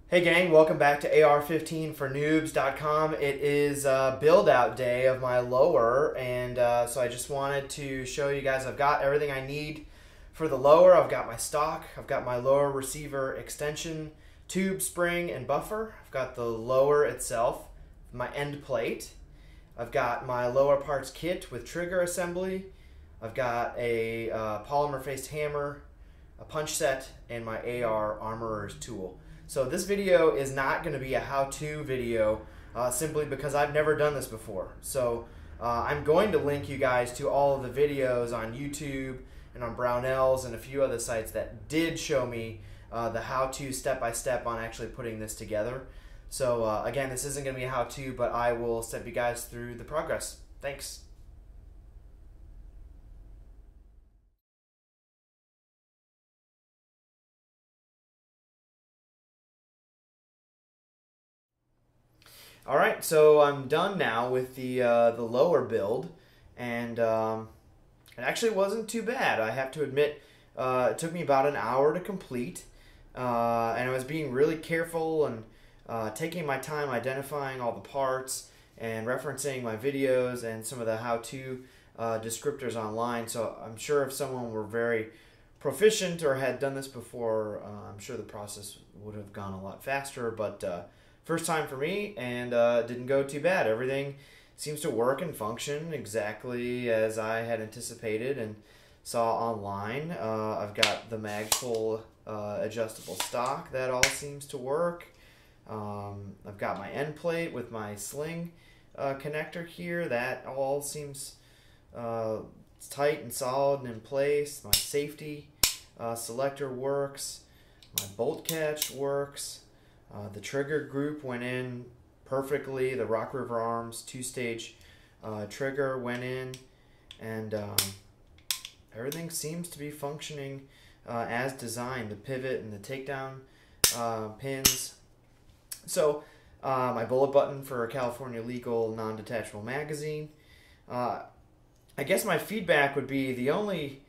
Hey gang, welcome back to AR15forNoobs.com. It is build out day of my lower, and so I just wanted to show you guys I've got everything I need for the lower. I've got my stock, I've got my lower receiver extension, tube, spring, and buffer. I've got the lower itself, my end plate. I've got my lower parts kit with trigger assembly. I've got a polymer faced hammer, a punch set, and my AR armorer's tool. So this video is not going to be a how-to video simply because I've never done this before. So I'm going to link you guys to all of the videos on YouTube and on Brownells and a few other sites that did show me the how-to step-by-step on actually putting this together. So again, this isn't going to be a how-to, but I will step you guys through the progress. Thanks. All right, so I'm done now with the lower build, and it actually wasn't too bad. I have to admit, it took me about an hour to complete, and I was being really careful and taking my time identifying all the parts and referencing my videos and some of the how-to descriptors online. So I'm sure if someone were very proficient or had done this before, I'm sure the process would have gone a lot faster, but first time for me, and didn't go too bad. Everything seems to work and function exactly as I had anticipated and saw online. I've got the Magpul adjustable stock. That all seems to work. I've got my end plate with my sling connector here. That all seems tight and solid and in place. My safety selector works. My bolt catch works. The trigger group went in perfectly. The Rock River Arms two-stage trigger went in, and everything seems to be functioning as designed. The pivot and the takedown pins. So my bullet button for a California legal non-detachable magazine. I guess my feedback would be the only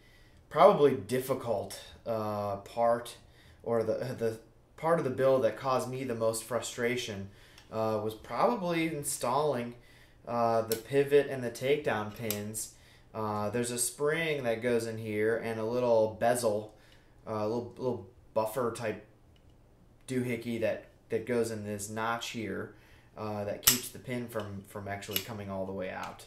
probably difficult part, or the part of the build that caused me the most frustration was probably installing the pivot and the takedown pins. There's a spring that goes in here and a little bezel, a little buffer type doohickey that goes in this notch here that keeps the pin from actually coming all the way out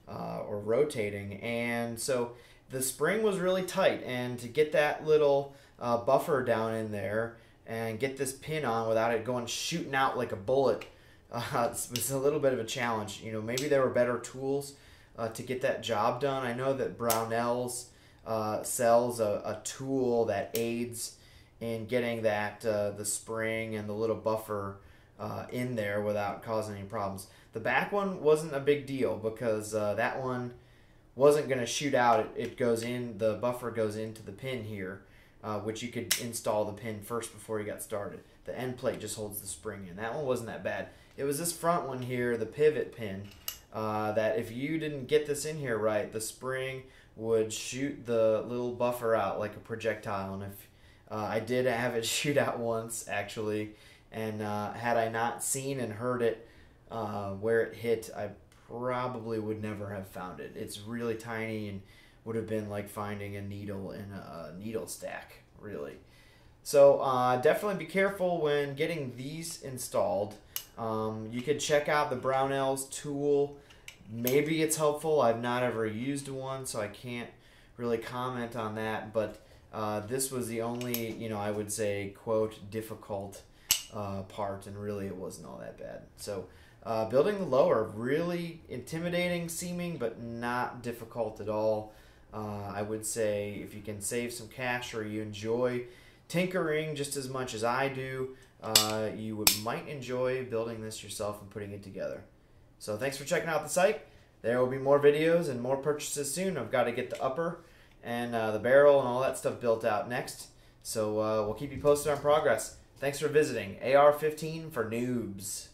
or rotating. And so the spring was really tight, and to get that little buffer down in there and get this pin on without it going shooting out like a bullet, it was a little bit of a challenge. You know, maybe there were better tools to get that job done. I know that Brownells sells a tool that aids in getting that the spring and the little buffer in there without causing any problems. The back one wasn't a big deal because that one wasn't going to shoot out. It goes in, the buffer goes into the pin here. Which you could install the pin first before you got started. The end plate just holds the spring in. That one wasn't that bad. It was this front one here, the pivot pin, that if you didn't get this in here right, the spring would shoot the little buffer out like a projectile. And if I did have it shoot out once, actually, and had I not seen and heard it where it hit, I probably would never have found it. It's really tiny and would have been like finding a needle in a needle stack, really. So definitely be careful when getting these installed. You could check out the Brownells tool. Maybe it's helpful. I've not ever used one, so I can't really comment on that. But this was the only, I would say, quote, difficult part, and really it wasn't all that bad. So building the lower, really intimidating seeming, but not difficult at all. I would say if you can save some cash or you enjoy tinkering just as much as I do, you might enjoy building this yourself and putting it together. So thanks for checking out the site. There will be more videos and more purchases soon. I've got to get the upper and the barrel and all that stuff built out next. So we'll keep you posted on progress. Thanks for visiting AR15 for Noobs.